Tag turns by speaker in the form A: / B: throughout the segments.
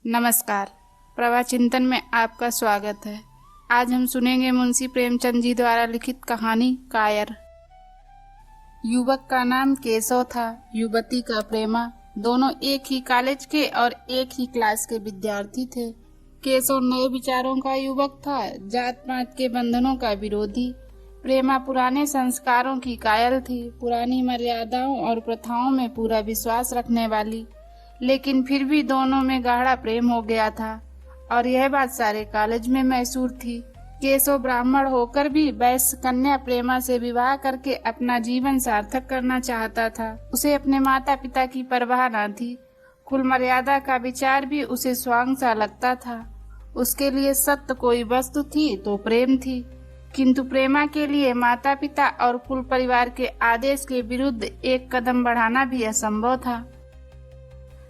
A: नमस्कार। प्रभा चिंतन में आपका स्वागत है। आज हम सुनेंगे मुंशी प्रेमचंद जी द्वारा लिखित कहानी कायर। युवक का नाम केशव था, युवती का प्रेमा। दोनों एक ही कॉलेज के और एक ही क्लास के विद्यार्थी थे। केशव नए विचारों का युवक था, जात पात के बंधनों का विरोधी। प्रेमा पुराने संस्कारों की कायल थी, पुरानी मर्यादाओं और प्रथाओं में पूरा विश्वास रखने वाली। लेकिन फिर भी दोनों में गाढ़ा प्रेम हो गया था और यह बात सारे कॉलेज में मशहूर थी। केशव ब्राह्मण होकर भी वैश्य कन्या प्रेमा से विवाह करके अपना जीवन सार्थक करना चाहता था। उसे अपने माता पिता की परवाह न थी। कुल मर्यादा का विचार भी उसे स्वांग सा लगता था। उसके लिए सत्य कोई वस्तु थी तो प्रेम थी, किंतु प्रेमा के लिए माता पिता और कुल परिवार के आदेश के विरुद्ध एक कदम बढ़ाना भी असंभव था।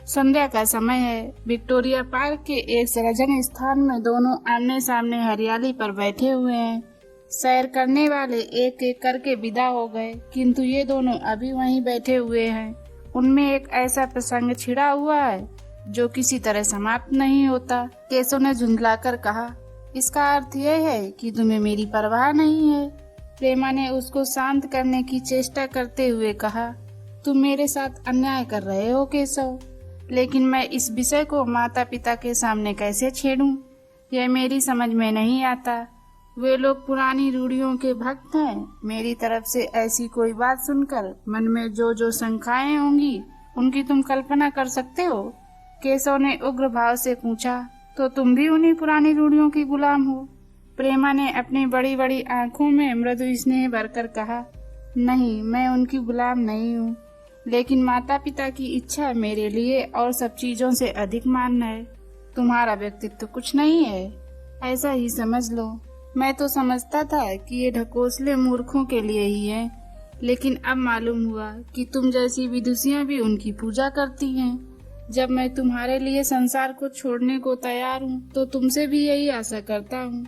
A: संध्या का समय है। विक्टोरिया पार्क के एक सृजन स्थान में दोनों आमने सामने हरियाली पर बैठे हुए हैं। सैर करने वाले एक एक करके विदा हो गए, किंतु ये दोनों अभी वहीं बैठे हुए हैं। उनमें एक ऐसा प्रसंग छिड़ा हुआ है जो किसी तरह समाप्त नहीं होता। केशव ने झुंझलाकर कहा, इसका अर्थ यह है कि तुम्हें मेरी परवाह नहीं है। प्रेमा ने उसको शांत करने की चेष्टा करते हुए कहा, तुम मेरे साथ अन्याय कर रहे हो केशव, लेकिन मैं इस विषय को माता पिता के सामने कैसे छेड़ूं, यह मेरी समझ में नहीं आता। वे लोग पुरानी रूढ़ियों के भक्त हैं। मेरी तरफ से ऐसी कोई बात सुनकर मन में जो जो शंकाएं होंगी उनकी तुम कल्पना कर सकते हो। केशव ने उग्र भाव से पूछा, तो तुम भी उन्हीं पुरानी रूढ़ियों की गुलाम हो? प्रेमा ने अपनी बड़ी बड़ी आंखों में मृदु स्नेह भरकर कहा, नहीं, मैं उनकी गुलाम नहीं हूँ, लेकिन माता पिता की इच्छा मेरे लिए और सब चीजों से अधिक मान है। तुम्हारा व्यक्तित्व कुछ नहीं है, ऐसा ही समझ लो। मैं तो समझता था कि ये ढकोसले मूर्खों के लिए ही है, लेकिन अब मालूम हुआ कि तुम जैसी विदुषियां भी उनकी पूजा करती हैं। जब मैं तुम्हारे लिए संसार को छोड़ने को तैयार हूँ तो तुमसे भी यही आशा करता हूँ।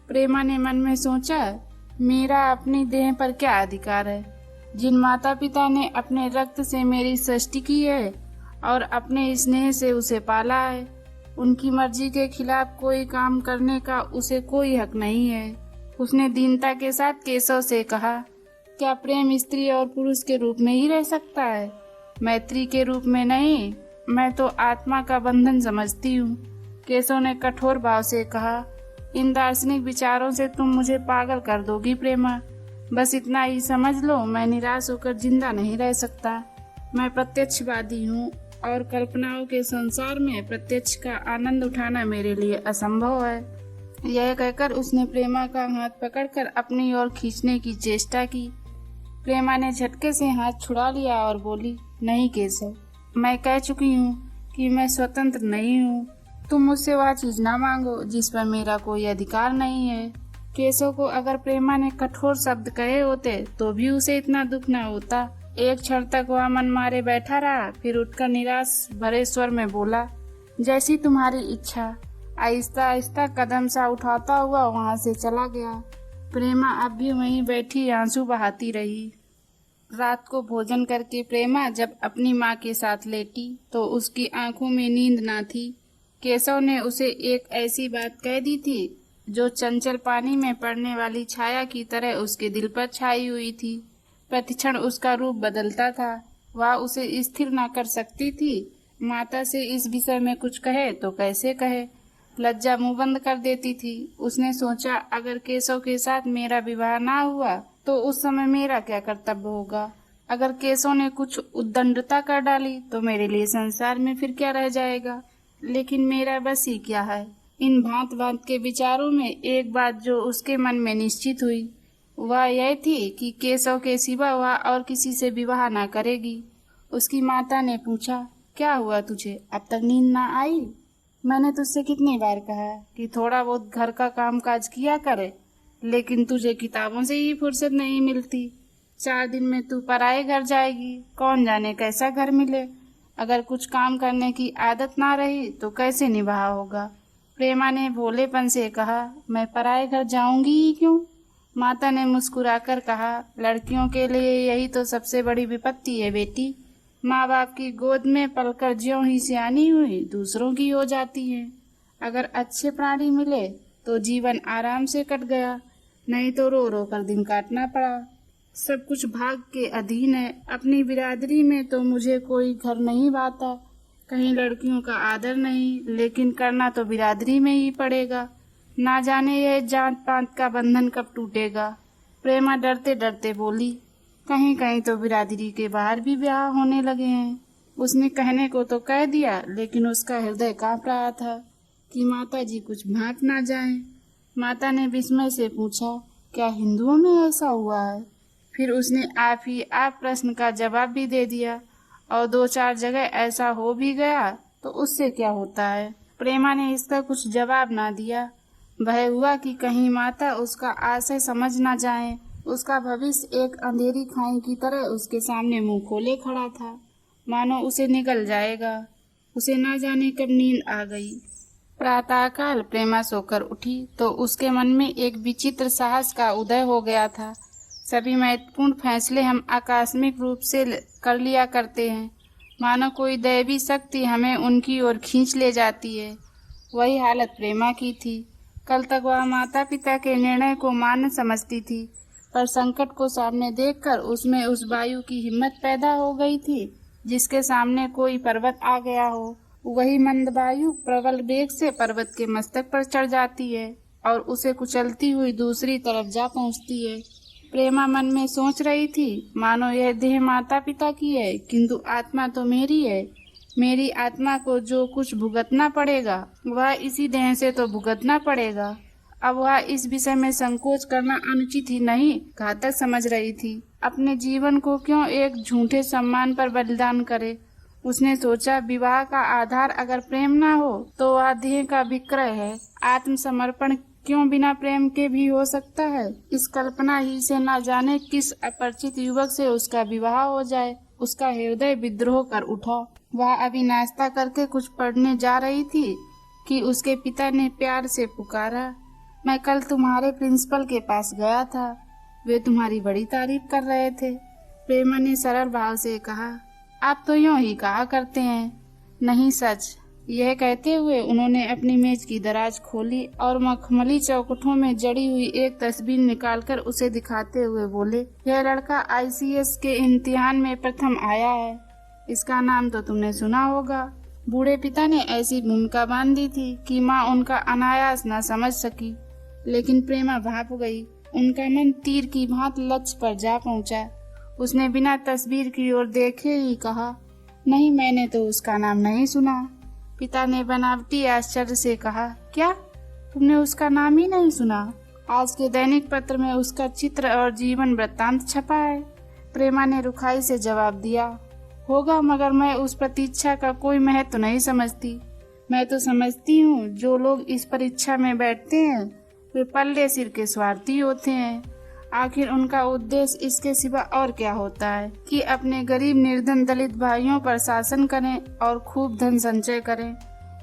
A: प्रेमा ने मन में सोचा, मेरा अपनी देह पर क्या अधिकार है? जिन माता पिता ने अपने रक्त से मेरी सृष्टि की है और अपने स्नेह से उसे पाला है, उनकी मर्जी के खिलाफ कोई काम करने का उसे कोई हक नहीं है। उसने दीनता के साथ केशव से कहा, क्या प्रेम स्त्री और पुरुष के रूप में ही रह सकता है, मैत्री के रूप में नहीं? मैं तो आत्मा का बंधन समझती हूँ। केशव ने कठोर भाव से कहा, इन दार्शनिक विचारों से तुम मुझे पागल कर दोगी प्रेमा। बस इतना ही समझ लो, मैं निराश होकर जिंदा नहीं रह सकता। मैं प्रत्यक्षवादी हूँ और कल्पनाओं के संसार में प्रत्यक्ष का आनंद उठाना मेरे लिए असंभव है। यह कहकर उसने प्रेमा का हाथ पकड़कर अपनी ओर खींचने की चेष्टा की। प्रेमा ने झटके से हाथ छुड़ा लिया और बोली, नहीं केशव, मैं कह चुकी हूँ कि मैं स्वतंत्र नहीं हूँ। तुम मुझसे वह चीज न मांगो जिस पर मेरा कोई अधिकार नहीं है। केशव को अगर प्रेमा ने कठोर शब्द कहे होते तो भी उसे इतना दुख न होता। एक क्षण तक वह मन मारे बैठा रहा, फिर उठकर निराश भरे स्वर में बोला, जैसी तुम्हारी इच्छा। आहिस्ता आहिस्ता कदम सा उठाता हुआ वहां से चला गया। प्रेमा अब भी वहीं बैठी आंसू बहाती रही। रात को भोजन करके प्रेमा जब अपनी माँ के साथ लेटी तो उसकी आंखों में नींद न थी। केशव ने उसे एक ऐसी बात कह दी थी जो चंचल पानी में पड़ने वाली छाया की तरह उसके दिल पर छाई हुई थी। प्रतिक्षण उसका रूप बदलता था। वह उसे स्थिर न कर सकती थी। माता से इस विषय में कुछ कहे तो कैसे कहे, लज्जा मुंह बंद कर देती थी। उसने सोचा, अगर केशव के साथ मेरा विवाह ना हुआ तो उस समय मेरा क्या कर्तव्य होगा। अगर केशव ने कुछ उद्दंडता कर डाली तो मेरे लिए संसार में फिर क्या रह जाएगा। लेकिन मेरा बस ही क्या है। इन भांत भांत के विचारों में एक बात जो उसके मन में निश्चित हुई वह यह थी कि केशव के सिवा वह और किसी से विवाह न करेगी। उसकी माता ने पूछा, क्या हुआ तुझे, अब तक नींद ना आई? मैंने तुझसे कितनी बार कहा कि थोड़ा बहुत घर का काम काज किया करे, लेकिन तुझे किताबों से ही फुर्सत नहीं मिलती। 4 दिन में तू पराए घर जाएगी, कौन जाने कैसा घर मिले। अगर कुछ काम करने की आदत ना रही तो कैसे निभाया होगा। प्रेमा ने भोलेपन से कहा, मैं पराए घर जाऊंगी ही क्यों? माता ने मुस्कुराकर कहा, लड़कियों के लिए यही तो सबसे बड़ी विपत्ति है बेटी। माँ बाप की गोद में पलकर ज्यों ही सियानी हुई दूसरों की हो जाती है। अगर अच्छे प्राणी मिले तो जीवन आराम से कट गया, नहीं तो रो रो कर दिन काटना पड़ा। सब कुछ भाग के अधीन है। अपनी बिरादरी में तो मुझे कोई घर नहीं भाता, कहीं लड़कियों का आदर नहीं, लेकिन करना तो बिरादरी में ही पड़ेगा। ना जाने यह जात पात का बंधन कब टूटेगा। प्रेमा डरते डरते बोली, कहीं कहीं तो बिरादरी के बाहर भी ब्याह होने लगे हैं। उसने कहने को तो कह दिया, लेकिन उसका हृदय कांप रहा था कि माता जी कुछ भांप ना जाएं। माता ने विस्मय से पूछा, क्या हिंदुओं में ऐसा हुआ है? फिर उसने आप प्रश्न का जवाब भी दे दिया, और 2-4 जगह ऐसा हो भी गया तो उससे क्या होता है। प्रेमा ने इसका कुछ जवाब ना दिया। भय हुआ कि कहीं माता उसका आशय समझ ना जाए। उसका भविष्य एक अंधेरी खाई की तरह उसके सामने मुंह खोले खड़ा था, मानो उसे निगल जाएगा। उसे ना जाने कब नींद आ गई। प्रातःकाल प्रेमा सोकर उठी तो उसके मन में एक विचित्र साहस का उदय हो गया था। सभी महत्वपूर्ण फैसले हम आकस्मिक रूप से कर लिया करते हैं, मानो कोई दैवी शक्ति हमें उनकी ओर खींच ले जाती है। वही हालत प्रेमा की थी। कल तक वह माता पिता के निर्णय को मान्य समझती थी, पर संकट को सामने देखकर उसमें उस वायु की हिम्मत पैदा हो गई थी जिसके सामने कोई पर्वत आ गया हो। वही मंद वायु प्रबल वेग से पर्वत के मस्तक पर चढ़ जाती है और उसे कुचलती हुई दूसरी तरफ जा पहुंचती है। प्रेमा मन में सोच रही थी, मानो यह देह माता पिता की है, किंतु आत्मा तो मेरी है। मेरी आत्मा को जो कुछ भुगतना पड़ेगा वह इसी देह से तो भुगतना पड़ेगा। अब वह इस विषय में संकोच करना अनुचित ही नहीं, घातक समझ रही थी। अपने जीवन को क्यों एक झूठे सम्मान पर बलिदान करे। उसने सोचा, विवाह का आधार अगर प्रेम ना हो तो वह देह का विक्रय है। आत्मसमर्पण क्यों बिना प्रेम के भी हो सकता है। इस कल्पना ही से न जाने किस अपरिचित युवक से उसका विवाह हो जाए। उसका हृदय विद्रोह कर उठा। वह अभी नाश्ता करके कुछ पढ़ने जा रही थी कि उसके पिता ने प्यार से पुकारा, मैं कल तुम्हारे प्रिंसिपल के पास गया था, वे तुम्हारी बड़ी तारीफ कर रहे थे। प्रेमा ने सरल भाव से कहा, आप तो यूं ही कहा करते हैं, नहीं सच। यह कहते हुए उन्होंने अपनी मेज की दराज खोली और मखमली चौखटों में जड़ी हुई एक तस्वीर निकालकर उसे दिखाते हुए बोले, यह लड़का ICS के इम्तिहान में प्रथम आया है। इसका नाम तो तुमने सुना होगा। बूढ़े पिता ने ऐसी भूमिका बांध दी थी कि माँ उनका अनायास न समझ सकी, लेकिन प्रेमा भाप गई। उनका मन तीर की भांति लक्ष्य पर जा पहुंचा। उसने बिना तस्वीर की ओर देखे ही कहा, नहीं, मैंने तो उसका नाम नहीं सुना। पिता ने बनावटी आश्चर्य से कहा, क्या तुमने उसका नाम ही नहीं सुना? आज के दैनिक पत्र में उसका चित्र और जीवन वृत्तांत छपा है। प्रेमा ने रुखाई से जवाब दिया, होगा, मगर मैं उस प्रतीक्षा का कोई महत्व तो नहीं समझती। मैं तो समझती हूँ जो लोग इस परीक्षा में बैठते हैं वे पल्ले सिर के स्वार्थी होते हैं। आखिर उनका उद्देश्य इसके सिवा और क्या होता है कि अपने गरीब निर्धन दलित भाइयों पर शासन करें और खूब धन संचय करें।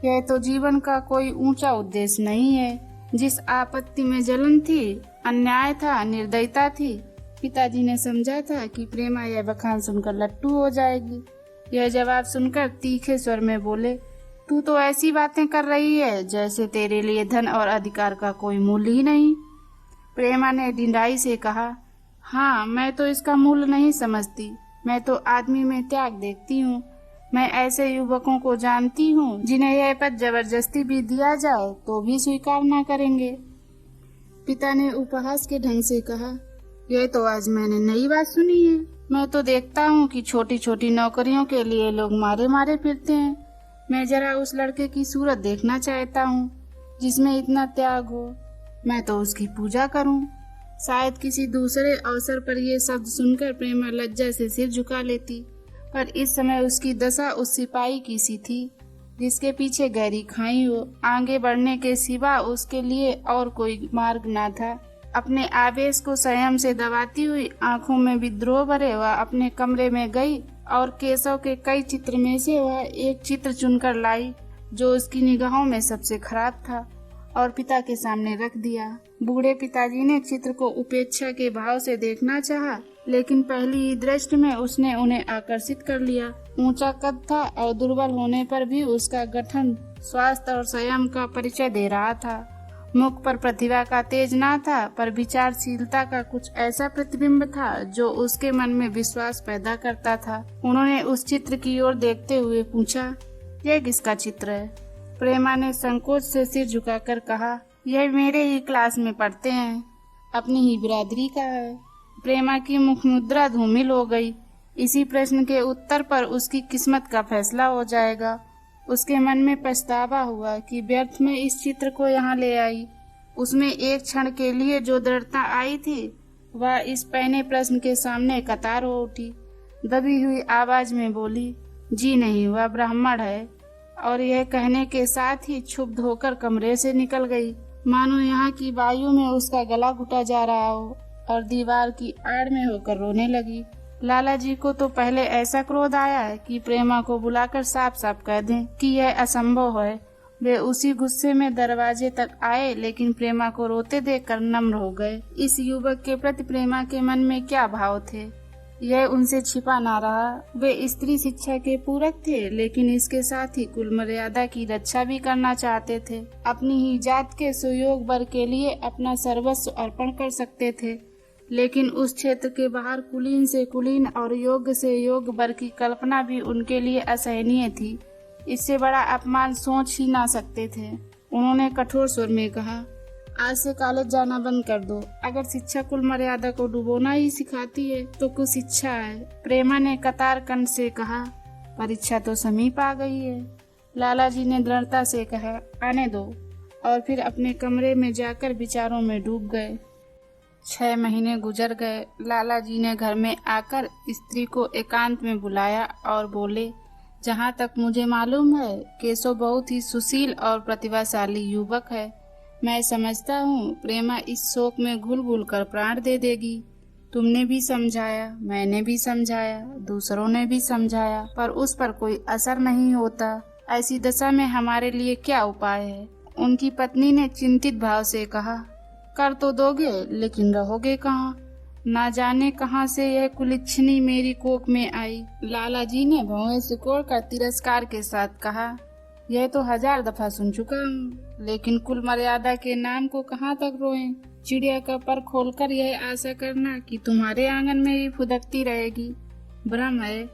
A: यह तो जीवन का कोई ऊंचा उद्देश्य नहीं है। जिस आपत्ति में जलन थी, अन्याय था, निर्दयता थी, पिताजी ने समझा था कि प्रेमा यह बखान सुनकर लट्टू हो जाएगी। यह जवाब सुनकर तीखे स्वर में बोले, तू तो ऐसी बातें कर रही है जैसे तेरे लिए धन और अधिकार का कोई मूल्य ही नहीं। प्रेमा ने ढिंढाई से कहा, हाँ, मैं तो इसका मूल्य नहीं समझती। मैं तो आदमी में त्याग देखती हूँ। मैं ऐसे युवकों को जानती हूँ जिन्हें यह पद जबरदस्ती भी दिया जाए तो भी स्वीकार न करेंगे। पिता ने उपहास के ढंग से कहा, यह तो आज मैंने नई बात सुनी है। मैं तो देखता हूँ कि छोटी छोटी नौकरियों के लिए लोग मारे मारे फिरते हैं। मैं जरा उस लड़के की सूरत देखना चाहता हूँ जिसमें इतना त्याग हो। मैं तो उसकी पूजा करूं। शायद किसी दूसरे अवसर पर ये शब्द सुनकर प्रेमा लज्जा से सिर झुका लेती, पर इस समय उसकी दशा उस सिपाही की सी थी जिसके पीछे गहरी खाई हो। आगे बढ़ने के सिवा उसके लिए और कोई मार्ग न था। अपने आवेश को संयम से दबाती हुई, आंखों में विद्रोह भरे, वह अपने कमरे में गई और केशव के कई चित्र में से वह एक चित्र चुनकर लाई जो उसकी निगाहों में सबसे खराब था और पिता के सामने रख दिया। बूढ़े पिताजी ने चित्र को उपेक्षा के भाव से देखना चाहा, लेकिन पहली ही दृष्टि में उसने उन्हें आकर्षित कर लिया। ऊंचा कद था और दुर्बल होने पर भी उसका गठन स्वास्थ्य और संयम का परिचय दे रहा था। मुख पर प्रतिभा का तेज ना था, पर विचारशीलता का कुछ ऐसा प्रतिबिंब था जो उसके मन में विश्वास पैदा करता था। उन्होंने उस चित्र की ओर देखते हुए पूछा, यह किसका चित्र है? प्रेमा ने संकोच से सिर झुकाकर कहा, यह मेरे ही क्लास में पढ़ते हैं, अपनी ही बिरादरी का है। प्रेमा की मुख मुद्रा धूमिल हो गई। इसी प्रश्न के उत्तर पर उसकी किस्मत का फैसला हो जाएगा। उसके मन में पछतावा हुआ कि व्यर्थ में इस चित्र को यहाँ ले आई। उसमें एक क्षण के लिए जो दृढ़ता आई थी वह इस पहले प्रश्न के सामने कतार हो उठी। दबी हुई आवाज में बोली, जी नहीं, वह ब्राह्मण है। और यह कहने के साथ ही क्षुब्ध होकर कमरे से निकल गई, मानो यहाँ की वायु में उसका गला घुटा जा रहा हो, और दीवार की आड़ में होकर रोने लगी। लाला जी को तो पहले ऐसा क्रोध आया कि प्रेमा को बुलाकर साफ साफ कह दें कि यह असंभव है। वे उसी गुस्से में दरवाजे तक आए, लेकिन प्रेमा को रोते देखकर नम्र हो गए। इस युवक के प्रति प्रेमा के मन में क्या भाव थे, यह उनसे छिपा ना रहा। वे स्त्री शिक्षा के पूरक थे, लेकिन इसके साथ ही कुल मर्यादा की रक्षा भी करना चाहते थे। अपनी ही जात के सुयोग वर के लिए अपना सर्वस्व अर्पण कर सकते थे, लेकिन उस क्षेत्र के बाहर कुलीन से कुलीन और योग्य से योग्य वर की कल्पना भी उनके लिए असहनीय थी। इससे बड़ा अपमान सोच ही ना सकते थे। उन्होंने कठोर स्वर में कहा, आज से कॉलेज जाना बंद कर दो। अगर शिक्षा कुल मर्यादा को डुबोना ही सिखाती है तो कुछ शिक्षा है। प्रेमा ने कतार कंठ से कहा, परीक्षा तो समीप आ गई है। लाला जी ने दृढ़ता से कहा, आने दो, और फिर अपने कमरे में जाकर विचारों में डूब गए। 6 महीने गुजर गए। लाला जी ने घर में आकर स्त्री को एकांत में बुलाया और बोले, जहाँ तक मुझे मालूम है केशव बहुत ही सुशील और प्रतिभाशाली युवक है। मैं समझता हूँ प्रेमा इस शोक में घुल घुल कर प्राण दे देगी। तुमने भी समझाया, मैंने भी समझाया, दूसरों ने भी समझाया, पर उस पर कोई असर नहीं होता। ऐसी दशा में हमारे लिए क्या उपाय है? उनकी पत्नी ने चिंतित भाव से कहा, कर तो दोगे, लेकिन रहोगे कहाँ? ना जाने कहाँ से यह कुलिच्छनी मेरी कोख में आई। लाला जी ने भौहें सिकोड़कर तिरस्कार के साथ कहा, यह तो 1000 दफा सुन चुका हूँ, लेकिन कुल मर्यादा के नाम को कहाँ तक रोएं? चिड़िया का पर खोलकर यह आशा करना कि तुम्हारे आंगन में ही फुदकती रहेगी भ्रम है।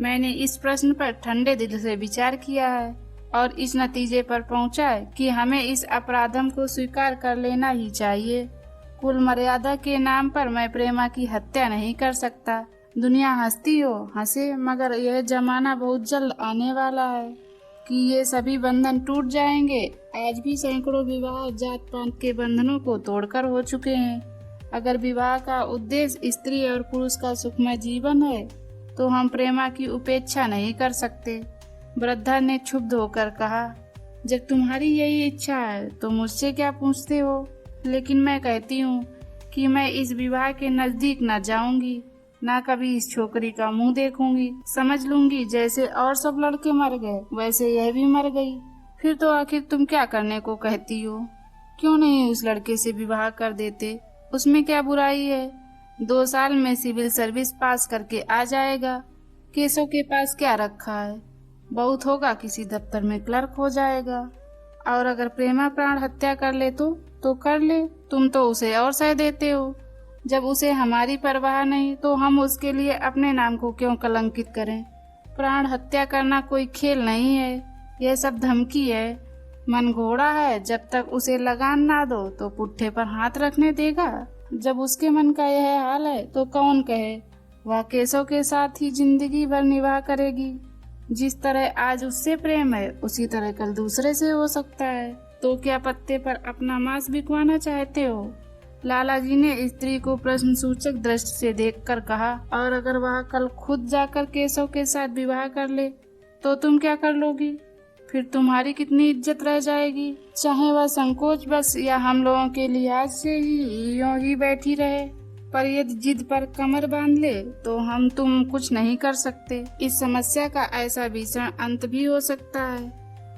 A: मैंने इस प्रश्न पर ठंडे दिल से विचार किया है और इस नतीजे पर पहुंचा है कि हमें इस अपराधम को स्वीकार कर लेना ही चाहिए। कुल मर्यादा के नाम पर मैं प्रेमा की हत्या नहीं कर सकता। दुनिया हंसती हो हंसे, मगर यह जमाना बहुत जल्द आने वाला है कि ये सभी बंधन टूट जाएंगे। आज भी सैकड़ों विवाह जात पात के बंधनों को तोड़कर हो चुके हैं। अगर विवाह का उद्देश्य स्त्री और पुरुष का सुखमय जीवन है तो हम प्रेमा की उपेक्षा नहीं कर सकते। वृद्धा ने क्षुब्ध होकर कहा, जब तुम्हारी यही इच्छा है तो मुझसे क्या पूछते हो? लेकिन मैं कहती हूँ कि मैं इस विवाह के नजदीक न जाऊंगी, ना कभी इस छोकरी का मुंह देखूंगी। समझ लूंगी जैसे और सब लड़के मर गए वैसे यह भी मर गई। फिर तो आखिर तुम क्या करने को कहती हो? क्यों नहीं उस लड़के से विवाह कर देते? उसमें क्या बुराई है? 2 साल में सिविल सर्विस पास करके आ जाएगा। केशव के पास क्या रखा है? बहुत होगा किसी दफ्तर में क्लर्क हो जाएगा। और अगर प्रेमा प्राण हत्या कर ले तो कर ले, तुम तो उसे और सह देते हो। जब उसे हमारी परवाह नहीं तो हम उसके लिए अपने नाम को क्यों कलंकित करें? प्राण हत्या करना कोई खेल नहीं है, यह सब धमकी है। मन घोड़ा है, जब तक उसे लगान ना दो तो पुट्ठे पर हाथ रखने देगा। जब उसके मन का यह हाल है तो कौन कहे वह केशव के साथ ही जिंदगी भर निवाह करेगी। जिस तरह आज उससे प्रेम है उसी तरह कल दूसरे से हो सकता है। तो क्या पत्ते पर अपना मांस बिकवाना चाहते हो? लाला जी ने स्त्री को प्रश्न सूचक दृष्टि से देखकर कहा, और अगर वह कल खुद जाकर केशव के साथ विवाह कर ले तो तुम क्या कर लोगी? फिर तुम्हारी कितनी इज्जत रह जाएगी? चाहे वह संकोच बस या हम लोगों के लिहाज से ही यूं ही बैठी रहे, पर यदि जिद पर कमर बांध ले तो हम तुम कुछ नहीं कर सकते। इस समस्या का ऐसा भीषण अंत भी हो सकता है,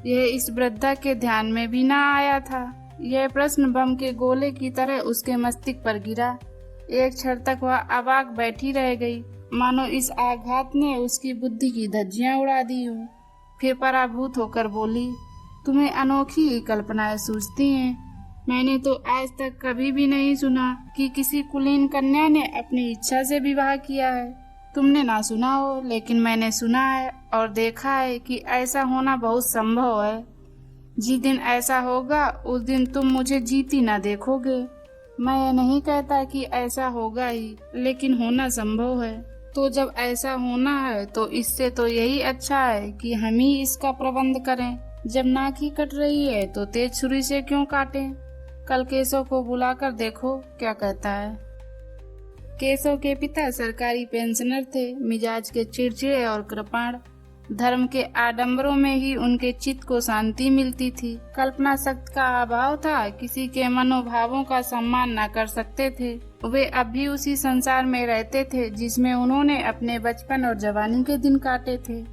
A: यह इस वृद्धा के ध्यान में भी ना आया था। यह प्रश्न बम के गोले की तरह उसके मस्तिष्क पर गिरा। एक क्षण तक वह अवाक बैठी रह गई, मानो इस आघात ने उसकी बुद्धि की धज्जियां उड़ा दी हो। फिर पराभूत होकर बोली, तुम्हें अनोखी ही कल्पनाएं सूझती हैं। मैंने तो आज तक कभी भी नहीं सुना कि किसी कुलीन कन्या ने अपनी इच्छा से विवाह किया है। तुमने ना सुना हो, लेकिन मैंने सुना है और देखा है कि ऐसा होना बहुत संभव है। जिस दिन ऐसा होगा उस दिन तुम मुझे जीती ना देखोगे। मैं ये नहीं कहता कि ऐसा होगा ही, लेकिन होना संभव है। तो जब ऐसा होना है तो इससे तो यही अच्छा है कि हम ही इसका प्रबंध करें। जब नाक ही कट रही है तो तेज छुरी से क्यों काटें? कल केशव को बुलाकर देखो क्या कहता है। केशव के पिता सरकारी पेंशनर थे, मिजाज के चिड़चिड़े और कृपाण। धर्म के आडंबरों में ही उनके चित्त को शांति मिलती थी। कल्पना शक्ति का अभाव था, किसी के मनोभावों का सम्मान न कर सकते थे। वे अब भी उसी संसार में रहते थे जिसमें उन्होंने अपने बचपन और जवानी के दिन काटे थे।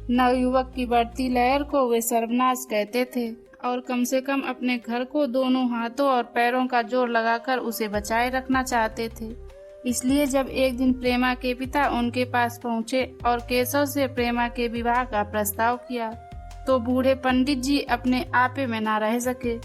A: नवयुवक की बढ़ती लहर को वे सर्वनाश कहते थे और कम से कम अपने घर को दोनों हाथों और पैरों का जोर लगाकर उसे बचाए रखना चाहते थे। इसलिए जब एक दिन प्रेमा के पिता उनके पास पहुँचे और केशव से प्रेमा के विवाह का प्रस्ताव किया, तो बूढ़े पंडित जी अपने आपे में ना रह सके।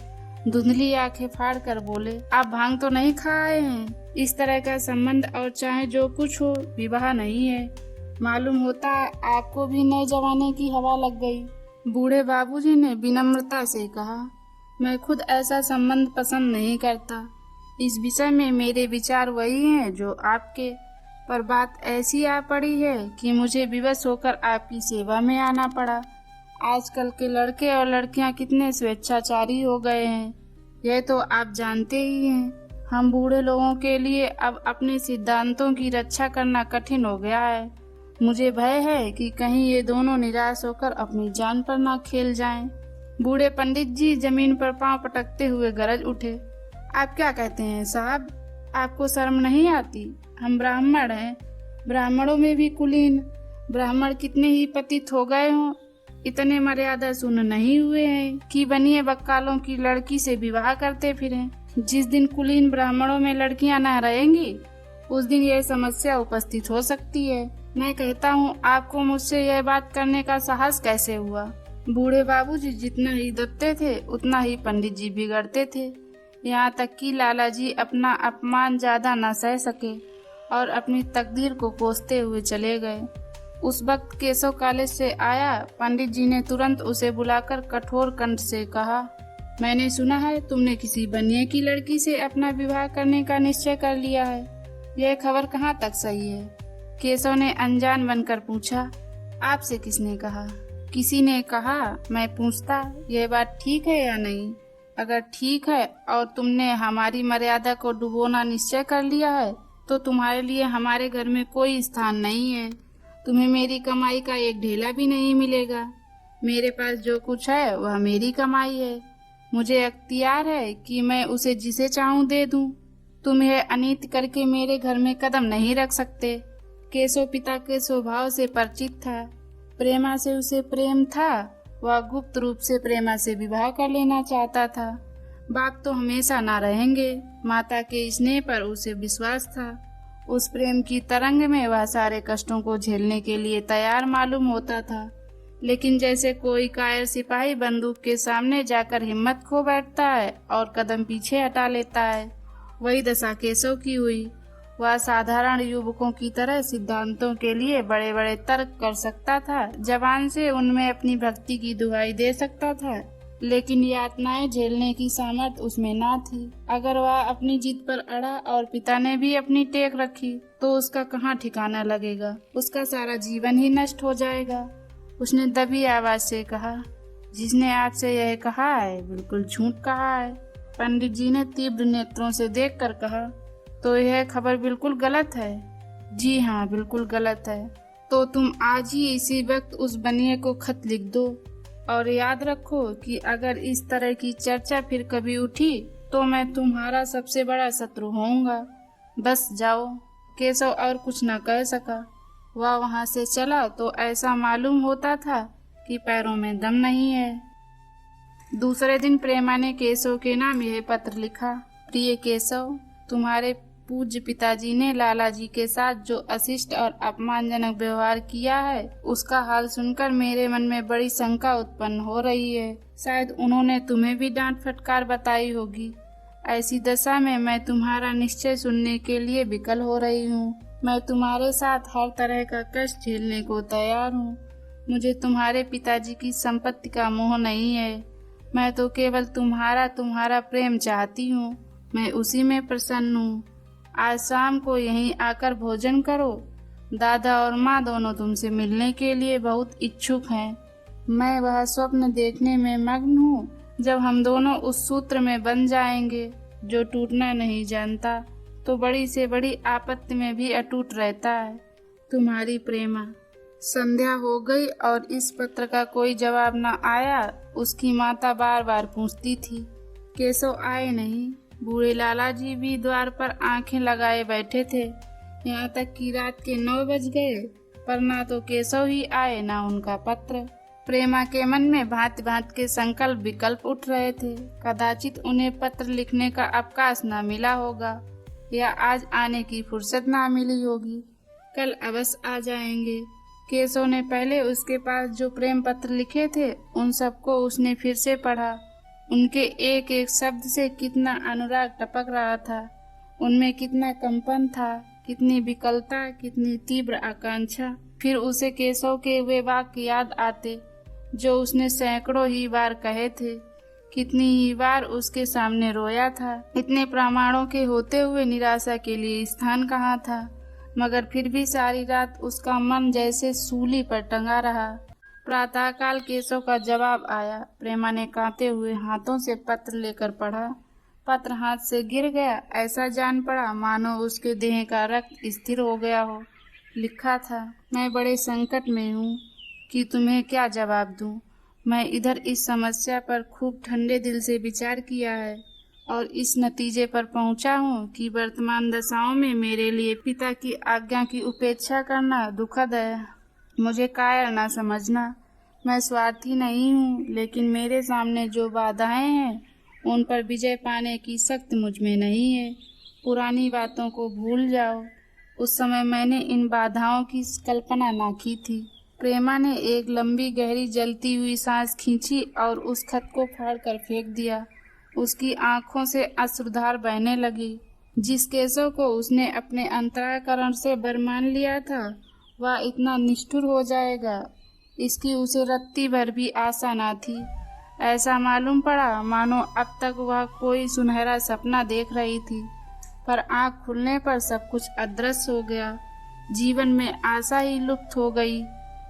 A: धुंधली आंखें फाड़ कर बोले, आप भांग तो नहीं खाए हैं? इस तरह का संबंध और चाहे जो कुछ हो, विवाह नहीं है। मालूम होता आपको भी नए जमाने की हवा लग गई। बूढ़े बाबूजी ने विनम्रता से कहा, मैं खुद ऐसा संबंध पसंद नहीं करता। इस विषय में मेरे विचार वही हैं जो आपके, पर बात ऐसी आ पड़ी है कि मुझे विवश होकर आपकी सेवा में आना पड़ा। आजकल के लड़के और लड़कियां कितने स्वेच्छाचारी हो गए हैं, यह तो आप जानते ही हैं। हम बूढ़े लोगों के लिए अब अपने सिद्धांतों की रक्षा करना कठिन हो गया है। मुझे भय है कि कहीं ये दोनों निराश होकर अपनी जान पर ना खेल जाएं। बूढ़े पंडित जी जमीन पर पांव पटकते हुए गरज उठे, आप क्या कहते हैं साहब? आपको शर्म नहीं आती? हम ब्राह्मण हैं, ब्राह्मणों में भी कुलीन। ब्राह्मण कितने ही पतित हो गए हों, इतने मर्यादा शून्य नहीं हुए हैं कि बनिए बक्कालों की लड़की से विवाह करते फिरें। जिस दिन कुलीन ब्राह्मणों में लड़कियां न रहेंगी, उस दिन यह समस्या उपस्थित हो सकती है। मैं कहता हूँ, आपको मुझसे यह बात करने का साहस कैसे हुआ? बूढ़े बाबूजी जितना ही दबते थे उतना ही पंडित जी बिगड़ते थे। यहाँ तक कि लाला जी अपना अपमान ज्यादा न सह सके और अपनी तकदीर को कोसते हुए चले गए। उस वक्त केशव कॉलेज से आया। पंडित जी ने तुरंत उसे बुलाकर कठोर कंठ से कहा, मैंने सुना है तुमने किसी बनिए की लड़की से अपना विवाह करने का निश्चय कर लिया है। यह खबर कहाँ तक सही है? केशव ने अनजान बनकर पूछा, आपसे किसने कहा? किसी ने कहा। मैं पूछता, यह बात ठीक है या नहीं? अगर ठीक है और तुमने हमारी मर्यादा को डुबोना निश्चय कर लिया है, तो तुम्हारे लिए हमारे घर में कोई स्थान नहीं है। तुम्हें मेरी कमाई का एक ढेला भी नहीं मिलेगा। मेरे पास जो कुछ है वह मेरी कमाई है। मुझे अख्तियार है कि मैं उसे जिसे चाहूं दे दूं। तुम यह अनित करके मेरे घर में कदम नहीं रख सकते। केशव पिता के स्वभाव से परिचित था। प्रेमा से उसे प्रेम था। वह गुप्त रूप से प्रेमा से विवाह कर लेना चाहता था। बाप तो हमेशा ना रहेंगे। माता के स्नेह पर उसे विश्वास था। उस प्रेम की तरंग में वह सारे कष्टों को झेलने के लिए तैयार मालूम होता था। लेकिन जैसे कोई कायर सिपाही बंदूक के सामने जाकर हिम्मत खो बैठता है और कदम पीछे हटा लेता है, वही दशा केशव की हुई। वह साधारण युवकों की तरह सिद्धांतों के लिए बड़े बड़े तर्क कर सकता था, जबान से उनमें अपनी भक्ति की दुहाई दे सकता था, लेकिन यातनाएं झेलने की सामर्थ्य उसमें ना थी। अगर वह अपनी जिद पर अड़ा और पिता ने भी अपनी टेक रखी, तो उसका कहाँ ठिकाना लगेगा। उसका सारा जीवन ही नष्ट हो जाएगा। उसने दबी आवाज से कहा, जिसने आपसे यह कहा है बिल्कुल झूठ कहा है। पंडित जी ने तीव्र नेत्रों से देखकर कहा, तो यह खबर बिल्कुल गलत है। जी हाँ, बिल्कुल गलत है। तो तुम आज ही इसी वक्त उस बनिए को खत लिख दो और याद रखो कि अगर इस तरह की चर्चा फिर कभी उठी तो मैं तुम्हारा सबसे बड़ा शत्रु होऊंगा। बस जाओ। केशव और कुछ न कह सका। वह वहां से चला तो ऐसा मालूम होता था कि पैरों में दम नहीं है। दूसरे दिन प्रेमा ने केशव के नाम यह पत्र लिखा, प्रिय केशव, तुम्हारे पूज्य पिताजी ने लाला जी के साथ जो अशिष्ट और अपमानजनक व्यवहार किया है, उसका हाल सुनकर मेरे मन में बड़ी शंका उत्पन्न हो रही है। शायद उन्होंने तुम्हें भी डांट फटकार बताई होगी। ऐसी दशा में मैं तुम्हारा निश्चय सुनने के लिए विकल हो रही हूँ। मैं तुम्हारे साथ हर तरह का कष्ट झेलने को तैयार हूँ। मुझे तुम्हारे पिताजी की संपत्ति का मोह नहीं है। मैं तो केवल तुम्हारा प्रेम चाहती हूँ। मैं उसी में प्रसन्न हूँ। आज शाम को यहीं आकर भोजन करो। दादा और माँ दोनों तुमसे मिलने के लिए बहुत इच्छुक हैं। मैं वह स्वप्न देखने में मग्न हूँ जब हम दोनों उस सूत्र में बंध जाएंगे जो टूटना नहीं जानता तो बड़ी से बड़ी आपत्ति में भी अटूट रहता है। तुम्हारी प्रेमा। संध्या हो गई और इस पत्र का कोई जवाब न आया। उसकी माता बार बार पूछती थी, केशव आए नहीं। बूढ़े लाला जी भी द्वार पर आंखें लगाए बैठे थे। यहाँ तक कि रात के 9 बज गए, पर ना तो केशव ही आए ना उनका पत्र। प्रेमा के मन में भांति भांति के संकल्प विकल्प उठ रहे थे। कदाचित उन्हें पत्र लिखने का अवकाश न मिला होगा या आज आने की फुर्सत ना मिली होगी। कल अवश्य आ जाएंगे। केशव ने पहले उसके पास जो प्रेम पत्र लिखे थे उन सबको उसने फिर से पढ़ा। उनके एक एक शब्द से कितना अनुराग टपक रहा था। उनमें कितना कंपन था, कितनी विकलता, कितनी तीव्र आकांक्षा। फिर उसे केशव के वे वाक्य याद आते जो उसने सैकड़ों ही बार कहे थे, कितनी ही बार उसके सामने रोया था। इतने प्रमाणों के होते हुए निराशा के लिए स्थान कहाँ था। मगर फिर भी सारी रात उसका मन जैसे सूली पर टंगा रहा। प्रातःकाल केशव का जवाब आया। प्रेमा ने कांपते हुए हाथों से पत्र लेकर पढ़ा। पत्र हाथ से गिर गया। ऐसा जान पड़ा मानो उसके देह का रक्त स्थिर हो गया हो। लिखा था, मैं बड़े संकट में हूँ कि तुम्हें क्या जवाब दूँ। मैं इधर इस समस्या पर खूब ठंडे दिल से विचार किया है और इस नतीजे पर पहुंचा हूँ कि वर्तमान दशाओं में मेरे लिए पिता की आज्ञा की उपेक्षा करना दुखद है। मुझे कायर न समझना। मैं स्वार्थी नहीं हूँ, लेकिन मेरे सामने जो बाधाएं हैं उन पर विजय पाने की शक्ति मुझ में नहीं है। पुरानी बातों को भूल जाओ। उस समय मैंने इन बाधाओं की कल्पना न की थी। प्रेमा ने एक लंबी गहरी जलती हुई सांस खींची और उस खत को फाड़कर फेंक दिया। उसकी आंखों से अश्रुधार बहने लगी। जिस केशव को उसने अपने अंतःकरण से बरमान लिया था वह इतना निष्ठुर हो जाएगा, इसकी उसे रत्ती भर भी आशा न थी। ऐसा मालूम पड़ा मानो अब तक वह कोई सुनहरा सपना देख रही थी, पर आँख खुलने पर सब कुछ अदृश्य हो गया। जीवन में आशा ही लुप्त हो गई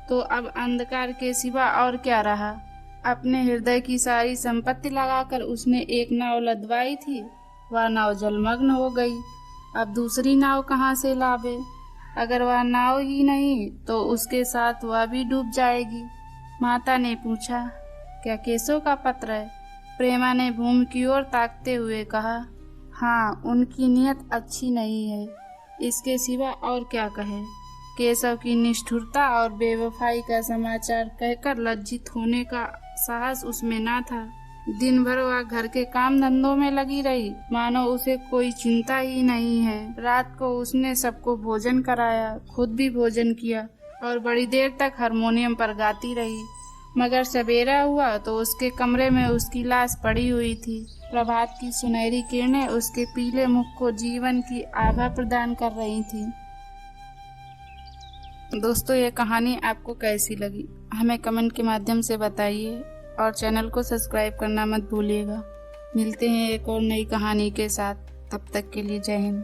A: तो अब अंधकार के सिवा और क्या रहा। अपने हृदय की सारी संपत्ति लगाकर उसने एक नाव लदवाई थी, वह नाव जलमग्न हो गई। अब दूसरी नाव कहाँ से लावे। अगर वह नाव ही नहीं तो उसके साथ वह भी डूब जाएगी। माता ने पूछा, क्या केशव का पत्र है? प्रेमा ने भूमि की ओर ताकते हुए कहा, हाँ, उनकी नीयत अच्छी नहीं है, इसके सिवा और क्या कहे। केशव की निष्ठुरता और बेवफाई का समाचार कहकर लज्जित होने का साहस उसमें न था। दिन भर वह घर के काम धंधों में लगी रही, मानो उसे कोई चिंता ही नहीं है। रात को उसने सबको भोजन कराया, खुद भी भोजन किया और बड़ी देर तक हारमोनियम पर गाती रही। मगर सवेरा हुआ तो उसके कमरे में उसकी लाश पड़ी हुई थी। प्रभात की सुनहरी किरणें उसके पीले मुख को जीवन की आभा प्रदान कर रही थी। दोस्तों, ये कहानी आपको कैसी लगी हमें कमेंट के माध्यम से बताइए और चैनल को सब्सक्राइब करना मत भूलिएगा। मिलते हैं एक और नई कहानी के साथ। तब तक के लिए जय हिंद।